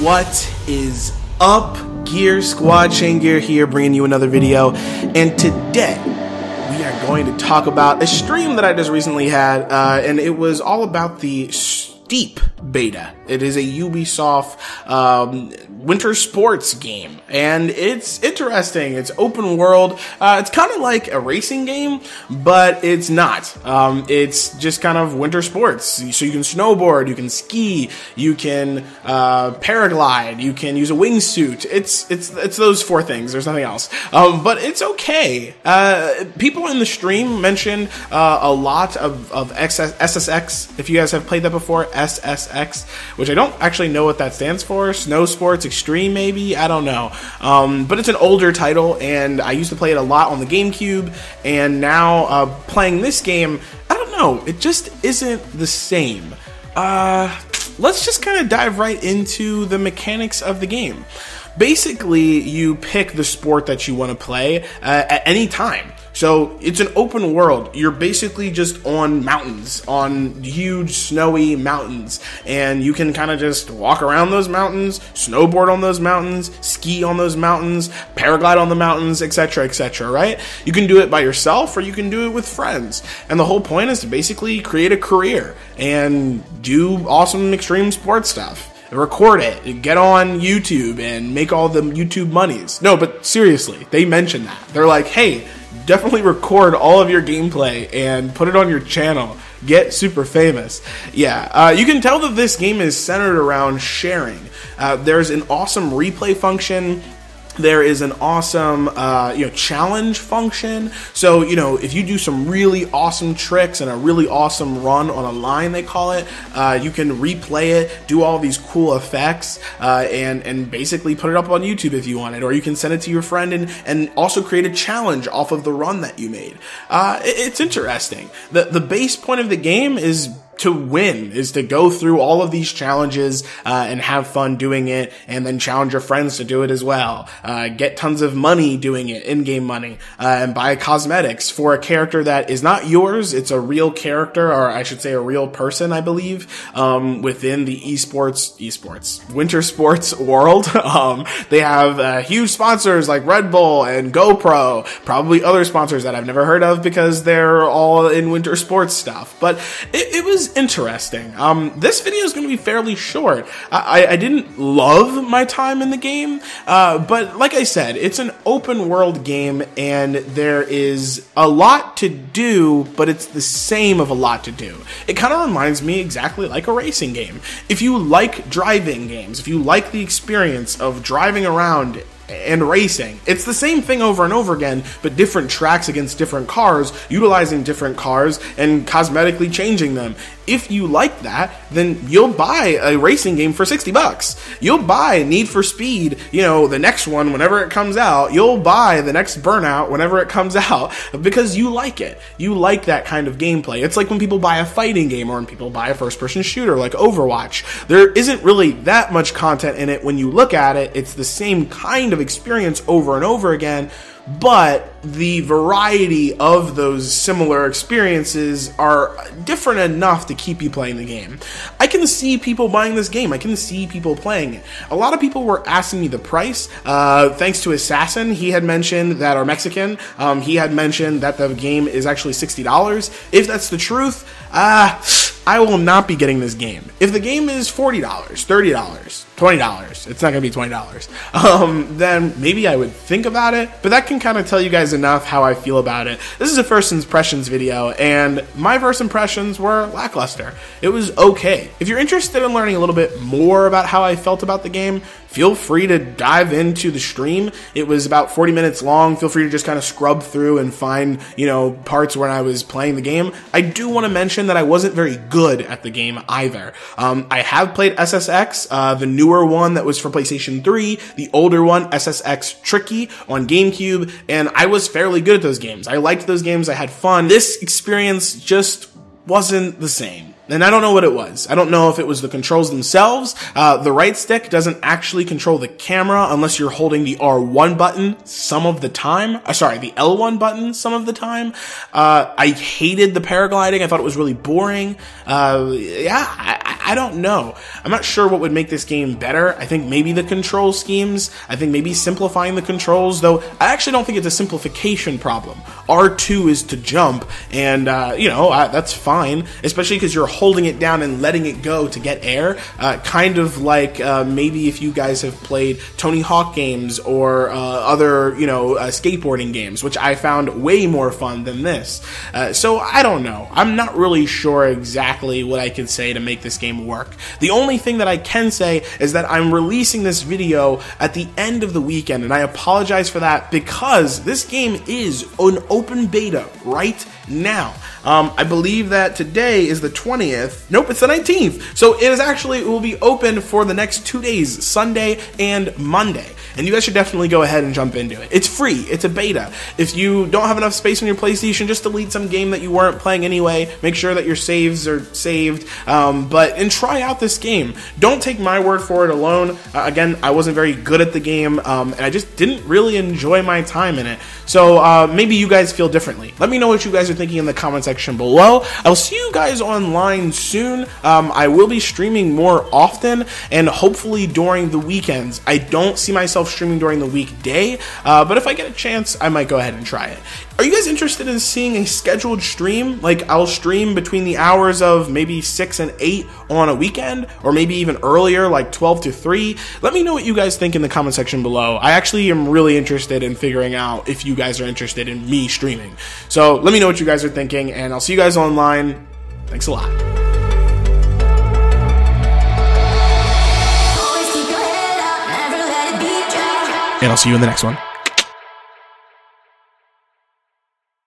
What is up, Gear Squad? Chaingear here, bringing you another video, and today we are going to talk about a stream that I just recently had, and it was all about the Steep beta. It is a Ubisoft winter sports game, and it's interesting. It's open world. It's kind of like a racing game, but it's not. It's just kind of winter sports. So you can snowboard, you can ski, you can paraglide, you can use a wingsuit. It's those four things. There's nothing else. But it's okay. People in the stream mentioned a lot of SSX. If you guys have played that before, SSX, which I don't actually know what that stands for. Snow Sports Extreme, maybe? I don't know. But it's an older title, and I used to play it a lot on the GameCube, and now playing this game, I don't know, it just isn't the same. Let's just kind of dive right into the mechanics of the game. Basically, you pick the sport that you want to play at any time. So it's an open world. You're basically just on mountains, on huge snowy mountains, and you can kind of just walk around those mountains, snowboard on those mountains, ski on those mountains, paraglide on the mountains, etc., etc., right? You can do it by yourself, or you can do it with friends. And the whole point is to basically create a career and do awesome extreme sports stuff. Record it, get on YouTube, and make all the YouTube monies. No, but seriously, they mentioned that. They're like, hey, definitely record all of your gameplay and put it on your channel. Get super famous. Yeah, you can tell that this game is centered around sharing. There's an awesome replay function. There is an awesome, challenge function. So, if you do some really awesome tricks and a really awesome run on a line, they call it, you can replay it, do all these cool effects, and basically put it up on YouTube if you want it. Or you can send it to your friend and also create a challenge off of the run that you made. It's interesting. The base point of the game is to win, is to go through all of these challenges and have fun doing it, and then challenge your friends to do it as well. Get tons of money doing it, in-game money, and buy cosmetics for a character that is not yours. It's a real character, or I should say a real person, I believe, within the winter sports world. They have huge sponsors like Red Bull and GoPro, probably other sponsors that I've never heard of because they're all in winter sports stuff. But it was interesting. This video is going to be fairly short. I didn't love my time in the game, but like I said, it's an open world game, and there is a lot to do, but it's the same of a lot to do. It kind of reminds me exactly like a racing game. If you like driving games, if you like the experience of driving around and racing, it's the same thing over and over again, but different tracks against different cars, utilizing different cars and cosmetically changing them. If you like that, then you'll buy a racing game for $60. You'll buy Need for Speed, the next one whenever it comes out. You'll buy the next Burnout whenever it comes out because you like it. You like that kind of gameplay. It's like when people buy a fighting game or when people buy a first-person shooter like Overwatch. There isn't really that much content in it when you look at it. It's the same kind of experience over and over again, but the variety of those similar experiences are different enough to keep you playing the game. I can see people buying this game. I can see people playing it. A lot of people were asking me the price. Thanks to Assassin, he had mentioned that, or Mexican, he had mentioned that the game is actually $60. If that's the truth, I will not be getting this game. If the game is $40, $30, $20, it's not going to be $20, then maybe I would think about it, but that can kind of tell you guys enough how I feel about it. This is a first impressions video, and my first impressions were lackluster. It was okay. If you're interested in learning a little bit more about how I felt about the game, feel free to dive into the stream. It was about 40 minutes long. Feel free to just kind of scrub through and find, parts when I was playing the game. I do want to mention that I wasn't very good at the game either. I have played SSX, the newer one that was for PlayStation 3, the older one, SSX Tricky, on GameCube, and I was fairly good at those games. I liked those games. I had fun. This experience just wasn't the same. And I don't know what it was. I don't know if it was the controls themselves. The right stick doesn't actually control the camera unless you're holding the R1 button some of the time. Sorry, the L1 button some of the time. I hated the paragliding. I thought it was really boring. I don't know. I'm not sure what would make this game better. I think maybe the control schemes. I think maybe simplifying the controls, though I actually don't think it's a simplification problem. R2 is to jump, and that's fine, especially because you're holding it down and letting it go to get air, kind of like maybe if you guys have played Tony Hawk games or other skateboarding games, which I found way more fun than this. So I don't know. I'm not really sure exactly what I can say to make this game work. The only thing that I can say is that I'm releasing this video at the end of the weekend, and I apologize for that because this game is an open beta right now. I believe that today is the 20th. Nope, it's the 19th. So it will be open for the next 2 days, Sunday and Monday. And you guys should definitely go ahead and jump into it. It's free. It's a beta. If you don't have enough space on your PlayStation, just delete some game that you weren't playing anyway. Make sure that your saves are saved. And try out this game. Don't take my word for it alone. Again, I wasn't very good at the game, and I just didn't really enjoy my time in it. So maybe you guys feel differently. Let me know what you guys are thinking in the comment section below. I'll see you guys online soon. I will be streaming more often, and hopefully during the weekends. I don't see myself streaming during the weekday, but if I get a chance, I might go ahead and try it. Are you guys interested in seeing a scheduled stream? Like, I'll stream between the hours of maybe 6 and 8 on a weekend, or maybe even earlier, like 12 to 3. Let me know what you guys think in the comment section below. I actually am really interested in figuring out if you guys are interested in me streaming. So let me know what you guys are thinking, and I'll see you guys online. Thanks a lot. And I'll see you in the next one.